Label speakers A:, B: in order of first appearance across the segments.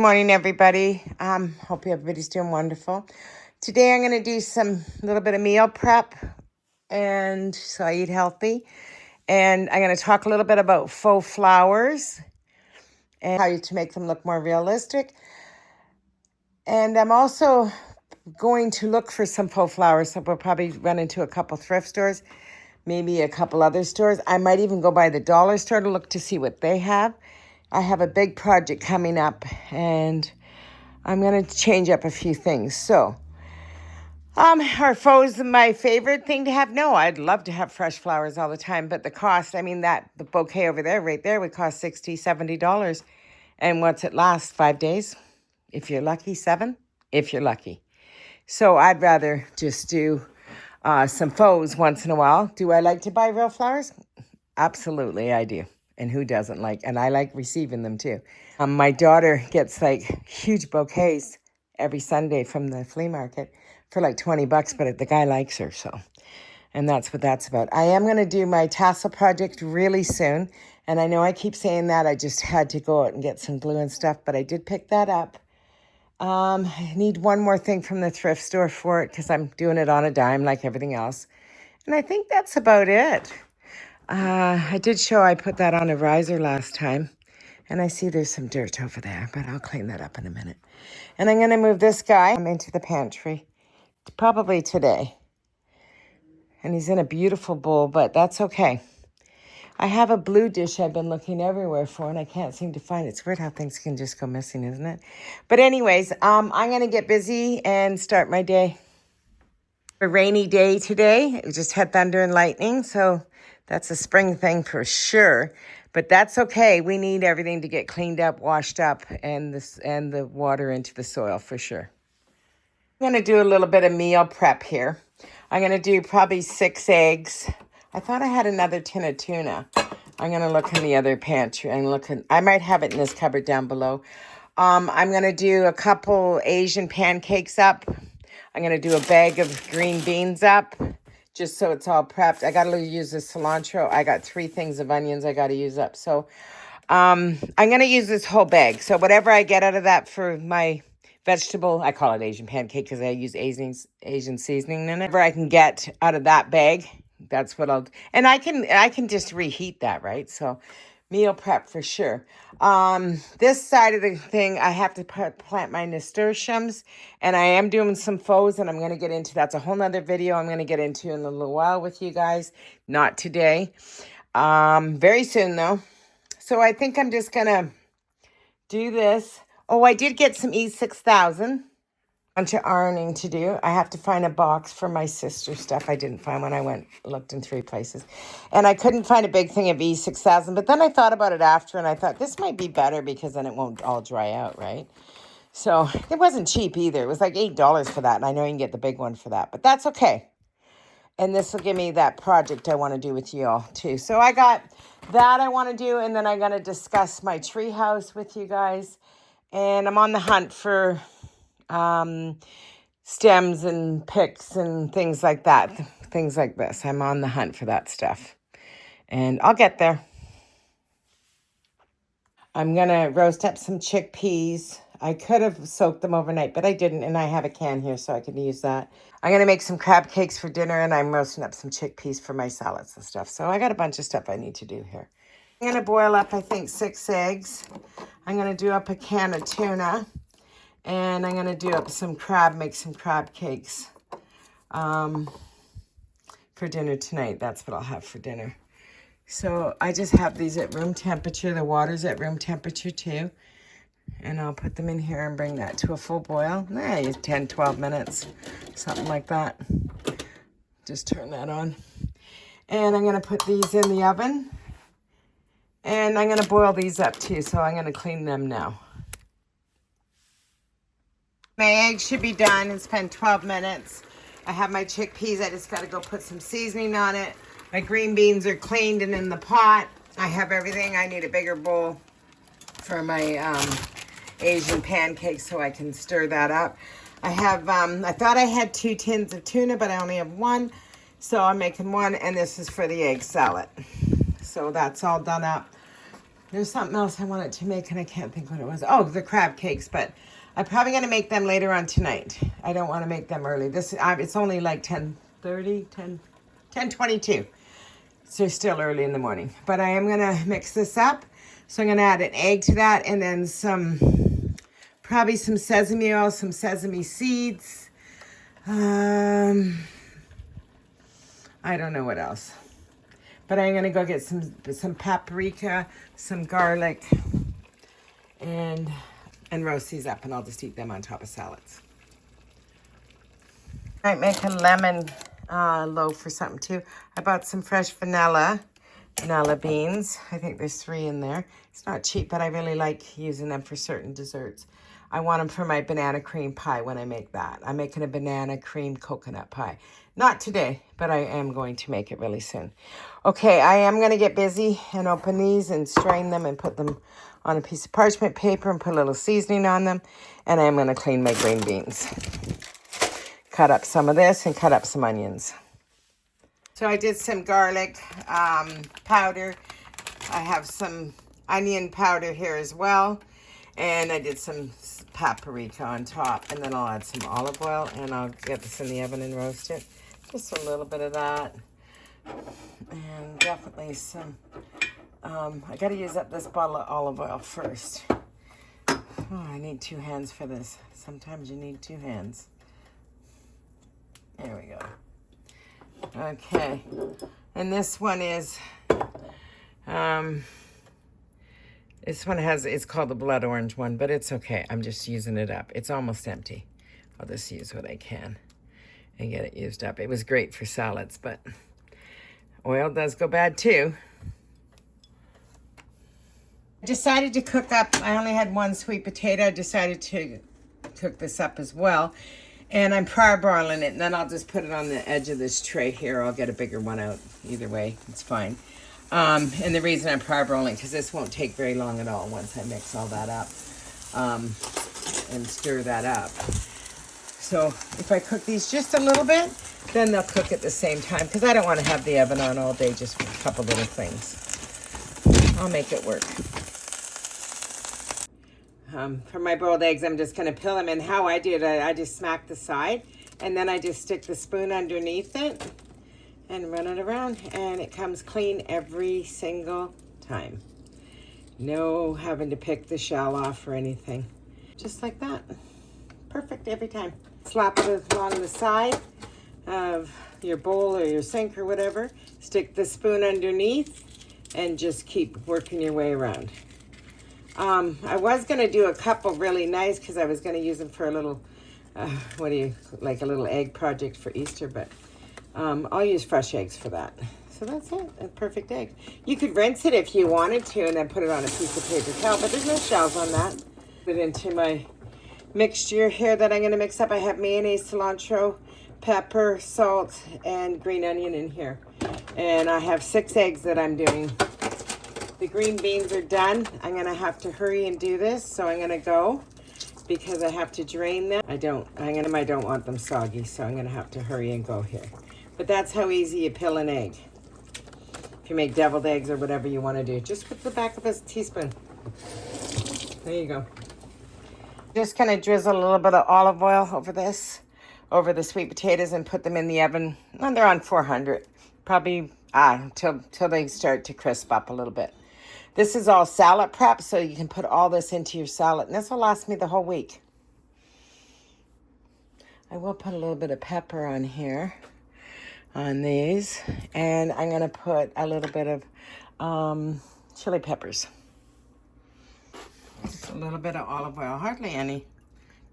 A: Good morning, everybody. Hope everybody's doing wonderful. Today I'm going to do some little bit of meal prep, and so I eat healthy. And I'm going to talk a little bit about faux flowers and how to make them look more realistic. And I'm also going to look for some faux flowers. So we'll probably run into a couple thrift stores, maybe a couple other stores. I might even go by the dollar store to look to see what they have. I have a big project coming up, and I'm going to change up a few things. So, are faux my favorite thing to have? No, I'd love to have fresh flowers all the time, but the cost, the bouquet over there, right there, would cost $60, $70. And what's it last? 5 days? If you're lucky, 7? If you're lucky. So I'd rather just do some faux once in a while. Do I like to buy real flowers? Absolutely, I do. And who doesn't like? And I like receiving them too. My daughter gets like huge bouquets every Sunday from the flea market for like $20, but the guy likes her, so. And that's what that's about. I am going to do my tassel project really soon. And I know I keep saying that. I just had to go out and get some glue and stuff, but I did pick that up. I need one more thing from the thrift store for it because I'm doing it on a dime like everything else. And I think that's about it. I did show I put that on a riser last time, and I see there's some dirt over there, but I'll clean that up in a minute. And I'm going to move this guy into the pantry, probably today. And he's in a beautiful bowl, but that's okay. I have a blue dish I've been looking everywhere for, and I can't seem to find it. It's weird how things can just go missing, isn't it? But anyways, I'm going to get busy and start my day. A rainy day today. We just had thunder and lightning, so that's a spring thing for sure. But that's okay. We need everything to get cleaned up, washed up, and the water into the soil for sure. I'm going to do a little bit of meal prep here. I'm going to do probably 6 eggs. I thought I had another tin of tuna. I'm going to look in the other pantry. I might have it in this cupboard down below. I'm going to do a couple Asian pancakes up. I'm going to do a bag of green beans up, just so it's all prepped. I got to use the cilantro. I got 3 things of onions I got to use up. So I'm going to use this whole bag. So whatever I get out of that for my vegetable, I call it Asian pancake because I use Asian seasoning in it. Whatever I can get out of that bag, that's what I'll do. And I can just reheat that, right? So meal prep for sure. This side of the thing, I have to plant my nasturtiums, and I am doing some faux, and I'm going to get into, that's a whole nother video I'm going to get into in a little while with you guys. Not today. Very soon though. So I think I'm just going to do this. Oh, I did get some E6000. Bunch of ironing to do. I have to find a box for my sister's stuff. I didn't find one. I looked in 3 places. And I couldn't find a big thing of E6000. But then I thought about it after, and I thought this might be better because then it won't all dry out, right? So it wasn't cheap either. It was like $8 for that. And I know you can get the big one for that. But that's okay. And this will give me that project I want to do with you all too. So I got that I want to do. And then I'm going to discuss my tree house with you guys. And I'm on the hunt for stems and picks and things like that. Things like this. I'm on the hunt for that stuff. And I'll get there. I'm going to roast up some chickpeas. I could have soaked them overnight, but I didn't. And I have a can here, so I can use that. I'm going to make some crab cakes for dinner, and I'm roasting up some chickpeas for my salads and stuff. So I got a bunch of stuff I need to do here. I'm going to boil up, I think, 6 eggs. I'm going to do up a can of tuna. And I'm going to do up make some crab cakes for dinner tonight. That's what I'll have for dinner. So I just have these at room temperature. The water's at room temperature too. And I'll put them in here and bring that to a full boil. 10, 12 minutes, something like that. Just turn that on. And I'm going to put these in the oven. And I'm going to boil these up too. So I'm going to clean them now. My eggs should be done. It's been 12 minutes. I have my chickpeas. I just got to go put some seasoning on it. My green beans are cleaned and in the pot. I have everything. I need a bigger bowl for my Asian pancakes so I can stir that up. I have, I thought I had 2 tins of tuna, but I only have 1. So I'm making 1, and this is for the egg salad. So that's all done up. There's something else I wanted to make and I can't think what it was. Oh, the crab cakes, but I'm probably going to make them later on tonight. I don't want to make them early. It's only like 10:22. So it's still early in the morning. But I am going to mix this up. So I'm going to add an egg to that and then probably some sesame oil, some sesame seeds. I don't know what else. But I'm going to go get some paprika, some garlic, and roast these up, and I'll just eat them on top of salads. I might make a lemon loaf or something too. I bought some fresh vanilla beans. I think there's 3 in there. It's not cheap, but I really like using them for certain desserts. I want them for my banana cream pie when I make that. I'm making a banana cream coconut pie. Not today, but I am going to make it really soon. Okay, I am going to get busy and open these and strain them and put them on a piece of parchment paper and put a little seasoning on them. And I'm going to clean my green beans. Cut up some of this and cut up some onions. So I did some garlic powder. I have some onion powder here as well. And I did some paprika on top. And then I'll add some olive oil and I'll get this in the oven and roast it. Just a little bit of that. And definitely some, I got to use up this bottle of olive oil first. Oh, I need 2 hands for this. Sometimes you need 2 hands. There we go. Okay. And this one is, it's called the blood orange one, but it's okay. I'm just using it up. It's almost empty. I'll just use what I can and get it used up. It was great for salads, but oil does go bad too. I decided to cook up, I only had 1 sweet potato. I decided to cook this up as well. And I'm parboiling it, and then I'll just put it on the edge of this tray here. I'll get a bigger one out. Either way, it's fine. And the reason I'm parboiling, because this won't take very long at all once I mix all that up and stir that up. So if I cook these just a little bit, then they'll cook at the same time, because I don't want to have the oven on all day just for a couple little things. I'll make it work. For my boiled eggs, I'm just going to peel them. And how I do it, I just smack the side. And then I just stick the spoon underneath it and run it around. And it comes clean every single time. No having to pick the shell off or anything. Just like that. Perfect every time. Slap it along the side of your bowl or your sink or whatever. Stick the spoon underneath and just keep working your way around. I was going to do a couple really nice because I was going to use them for a little, like a little egg project for Easter, but I'll use fresh eggs for that. So that's it, a perfect egg. You could rinse it if you wanted to and then put it on a piece of paper towel, but there's no shells on that. Put it into my mixture here that I'm going to mix up. I have mayonnaise, cilantro, pepper, salt, and green onion in here. And I have 6 eggs that I'm doing. The green beans are done. I'm going to have to hurry and do this, so I'm going to go because I have to drain them. I don't want them soggy, so I'm going to have to hurry and go here. But that's how easy you peel an egg. If you make deviled eggs or whatever you want to do, just with the back of a teaspoon. There you go. Just going to drizzle a little bit of olive oil over the sweet potatoes and put them in the oven. And they're on 400, probably till they start to crisp up a little bit. This is all salad prep, so you can put all this into your salad, and this will last me the whole week. I will put a little bit of pepper on here, on these, and I'm going to put a little bit of chili peppers. Just a little bit of olive oil, hardly any.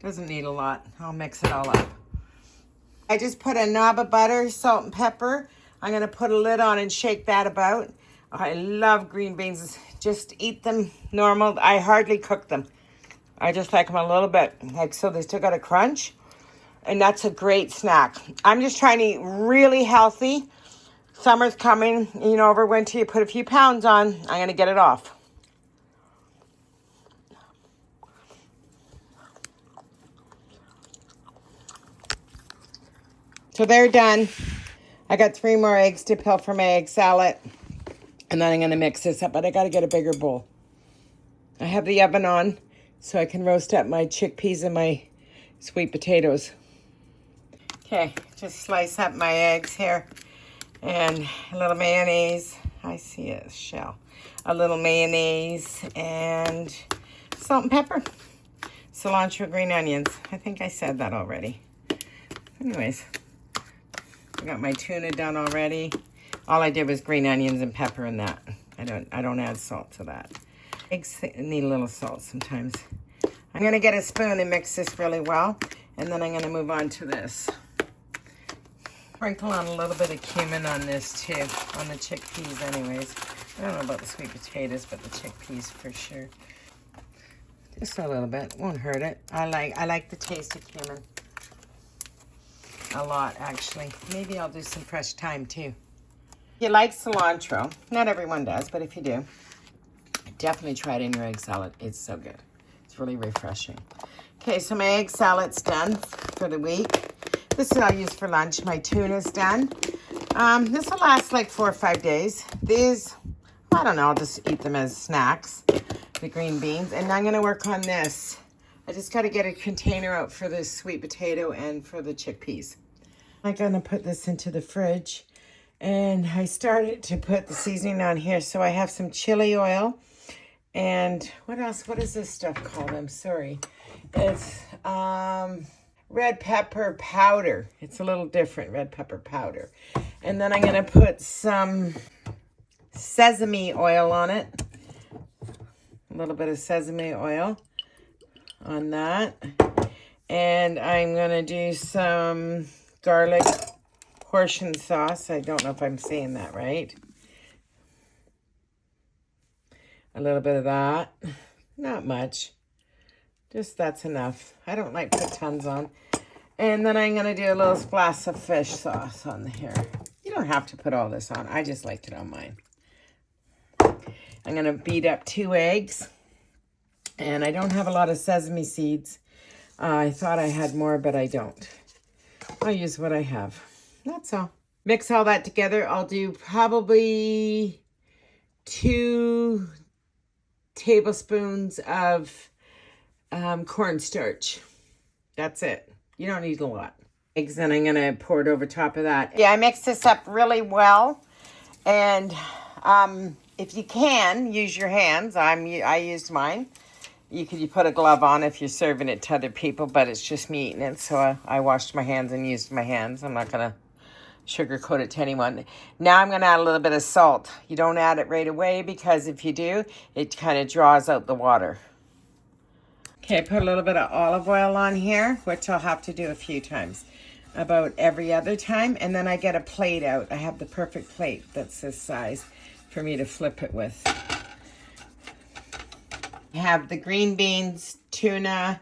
A: Doesn't need a lot. I'll mix it all up. I just put a knob of butter, salt, and pepper. I'm going to put a lid on and shake that about. I love green beans. Just eat them normal. I hardly cook them. I just like them a little bit, like so they still got a crunch. And that's a great snack. I'm just trying to eat really healthy. Summer's coming. You know, over winter you put a few pounds on. I'm going to get it off. So they're done. I got 3 more eggs to peel for my egg salad. And then I'm going to mix this up, but I got to get a bigger bowl. I have the oven on so I can roast up my chickpeas and my sweet potatoes. Okay, just slice up my eggs here. And a little mayonnaise. I see a shell. A little mayonnaise and salt and pepper. Cilantro, green onions. I think I said that already. Anyways, I got my tuna done already. All I did was green onions and pepper in that. I don't add salt to that. Eggs need a little salt sometimes. I'm gonna get a spoon and mix this really well, and then I'm gonna move on to this. Sprinkle on a little bit of cumin on this too, on the chickpeas anyways. I don't know about the sweet potatoes, but the chickpeas for sure. Just a little bit, won't hurt it. I like the taste of cumin. A lot, actually. Maybe I'll do some fresh thyme too. If you like cilantro, not everyone does, but if you do, definitely try it in your egg salad. It's so good. It's really refreshing. Okay, so my egg salad's done for the week. This is I'll use for lunch. My tuna's done. This will last like 4 or 5 days. These, I don't know, I'll just eat them as snacks. The green beans. And I'm going to work on this. I just got to get a container out for the sweet potato and for the chickpeas. I'm going to put this into the fridge. And I started to put the seasoning on here. So I have some chili oil. And what else? What is this stuff called? I'm sorry. It's red pepper powder. It's a little different, red pepper powder. And then I'm going to put some sesame oil on it. A little bit of sesame oil on that. And I'm going to do some garlic portion sauce. I don't know if I'm saying that right. A little bit of that. Not much. Just that's enough. I don't like put tons on. And then I'm going to do a little splash of fish sauce on here. You don't have to put all this on. I just liked it on mine. I'm going to beat up 2 eggs. And I don't have a lot of sesame seeds. I thought I had more, but I don't. I'll use what I have. That's all. Mix all that together. I'll do probably 2 tablespoons of cornstarch. That's it. You don't need a lot. Eggs, and I'm going to pour it over top of that. Yeah, I mixed this up really well. And if you can, use your hands. I used mine. You put a glove on if you're serving it to other people, but it's just me eating it. So I washed my hands and used my hands. I'm not going to sugarcoat it to anyone. Now I'm going to add a little bit of salt. You don't add it right away because if you do, it kind of draws out the water. Okay, put a little bit of olive oil on here, which I'll have to do a few times, about every other time. And then I get a plate out. I have the perfect plate that's this size for me to flip it with. I have the green beans, tuna,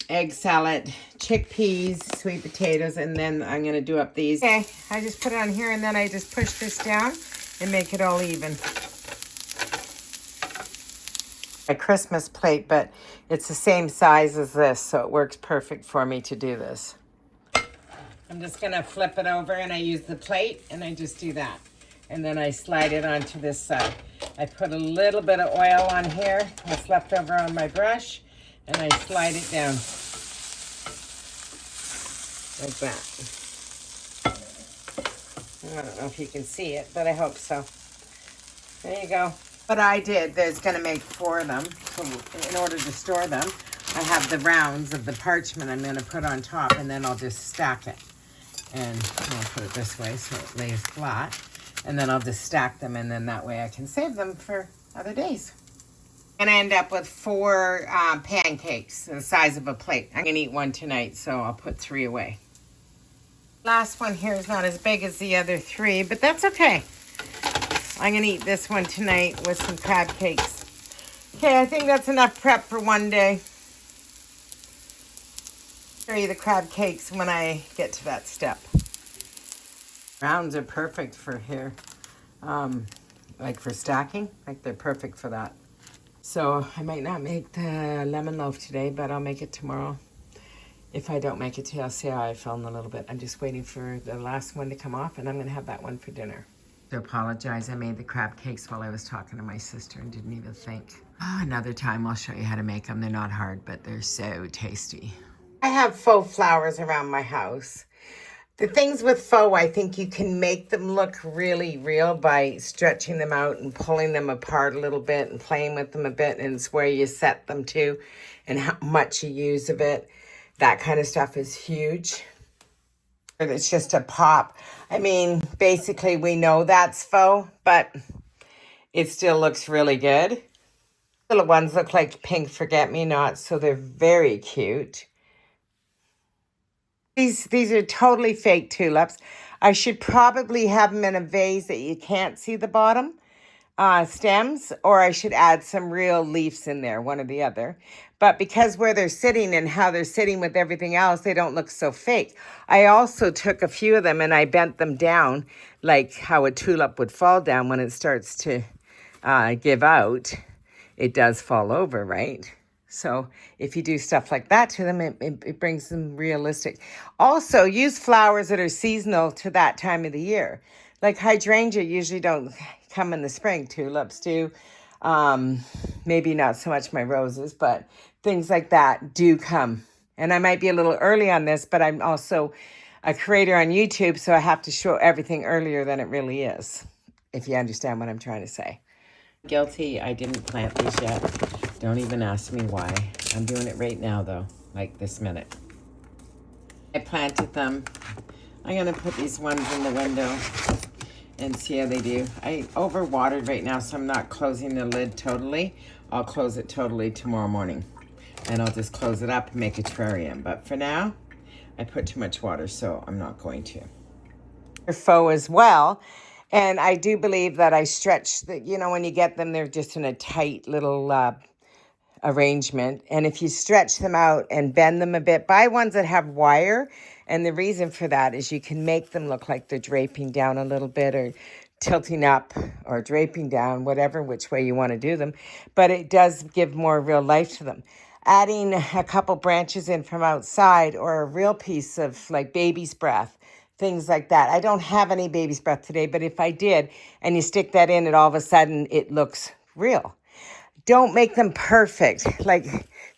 A: egg salad, chickpeas, sweet potatoes, and then I'm going to do up these. Okay, I just put it on here, and then I just push this down and make it all even. A Christmas plate, but it's the same size as this, so it works perfect for me to do this. I'm just going to flip it over, and I use the plate, and I just do that. And then I slide it onto this side. I put a little bit of oil on here, what's left over on my brush, and I slide it down. Like that. I don't know if you can see it, but I hope so. There you go. What I did, there's going to make 4 of them. So in order to store them, I have the rounds of the parchment I'm going to put on top, and then I'll just stack it. And I'll put it this way so it lays flat. And then I'll just stack them, and then that way I can save them for other days. And I end up with 4 pancakes the size of a plate. I'm going to eat 1 tonight, so I'll put 3 away. Last one here is not as big as the other 3, but that's okay. I'm going to eat this one tonight with some crab cakes. Okay, I think that's enough prep for one day. I'll show you the crab cakes when I get to that step. Rounds are perfect for here. Like for stacking, like they're perfect for that. So I might not make the lemon loaf today, but I'll make it tomorrow. If I don't make it today, I'll see how I feel in a little bit. I'm just waiting for the last one to come off, and I'm going to have that one for dinner. To apologize, I made the crab cakes while I was talking to my sister and didn't even think. Oh, another time I'll show you how to make them. They're not hard, but they're so tasty. I have faux flowers around my house. The things with faux, I think you can make them look really real by stretching them out and pulling them apart a little bit and playing with them a bit, and it's where you set them to and how much you use of it. That kind of stuff is huge. It's just a pop. I mean, basically we know that's faux, but it still looks really good. Little ones look like pink forget-me-nots, so they're very cute. These are totally fake tulips. I should probably have them in a vase that you can't see the bottom stems, or I should add some real leaves in there, one or the other. But because where they're sitting and how they're sitting with everything else, they don't look so fake. I also took a few of them and I bent them down like how a tulip would fall down when it starts to give out. It does fall over, right? So if you do stuff like that to them, it brings them realistic. Also, use flowers that are seasonal to that time of the year. Like hydrangea usually don't come in the spring. Tulips do. Maybe not so much my roses, but things like that do come. And I might be a little early on this, but I'm also a creator on YouTube, so I have to show everything earlier than it really is, if you understand what I'm trying to say. Guilty, I didn't plant these yet. Don't even ask me why. I'm doing it right now though, like this minute. I planted them. I'm gonna put these ones in the window and see how they do. I overwatered right now, so I'm not closing the lid totally. I'll close it totally tomorrow morning. And I'll just close it up and make a terrarium. But for now, I put too much water, so I'm not going to. Faux as well. And I do believe that I stretch the, when you get them, they're just in a tight little arrangement. And if you stretch them out and bend them a bit, buy ones that have wire. And the reason for that is you can make them look like they're draping down a little bit or tilting up or draping down, whatever, which way you want to do them. But it does give more real life to them. Adding a couple branches in from outside or a real piece of like baby's breath, things like that. I don't have any baby's breath today, but if I did, and you stick that in, and all of a sudden it looks real. Don't make them perfect, like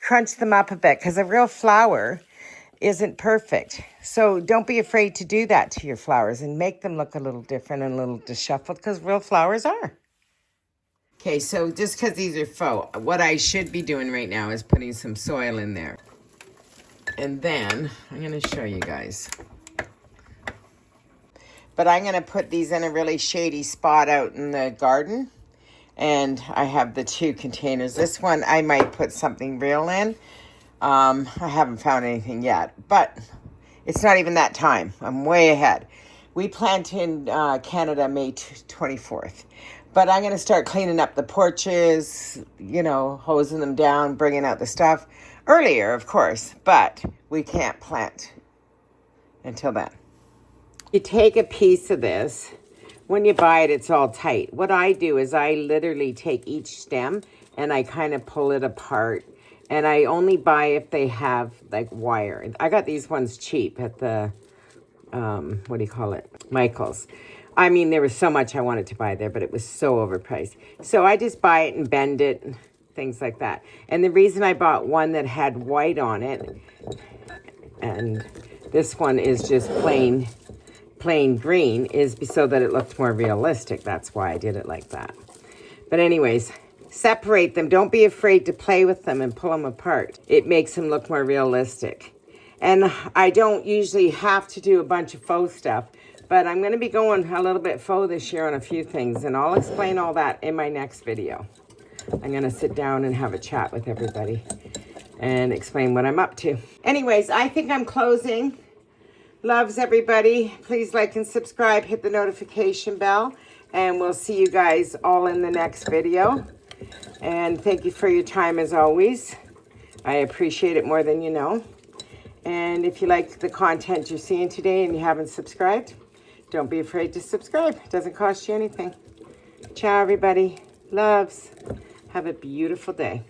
A: crunch them up a bit, because a real flower isn't perfect. So don't be afraid to do that to your flowers and make them look a little different and a little disheveled, because real flowers are. Okay, so just because these are faux, what I should be doing right now is putting some soil in there. And then I'm going to show you guys. But I'm going to put these in a really shady spot out in the garden. And I have the two containers. This one I might put something real in. I haven't found anything yet. But it's not even that time. I'm way ahead. We plant in Canada May 24th. But I'm going to start cleaning up the porches, hosing them down, bringing out the stuff. Earlier, of course. But we can't plant until then. You take a piece of this. When you buy it, it's all tight. What I do is I literally take each stem and I kind of pull it apart. And I only buy if they have like wire. I got these ones cheap at the, Michael's. I mean, there was so much I wanted to buy there, but it was so overpriced. So I just buy it and bend it, things like that. And the reason I bought one that had white on it, and this one is just plain green, is so that it looked more realistic. That's why I did it like that. But anyways, separate them. Don't be afraid to play with them and pull them apart. It makes them look more realistic. And I don't usually have to do a bunch of faux stuff, but I'm going to be going a little bit faux this year on a few things, and I'll explain all that in my next video. I'm going to sit down and have a chat with everybody and explain what I'm up to. Anyways, I think I'm closing. Loves everybody. Please like and subscribe. Hit the notification bell. And we'll see you guys all in the next video. And thank you for your time as always. I appreciate it more than you know. And if you like the content you're seeing today and you haven't subscribed, don't be afraid to subscribe. It doesn't cost you anything. Ciao, everybody. Loves. Have a beautiful day.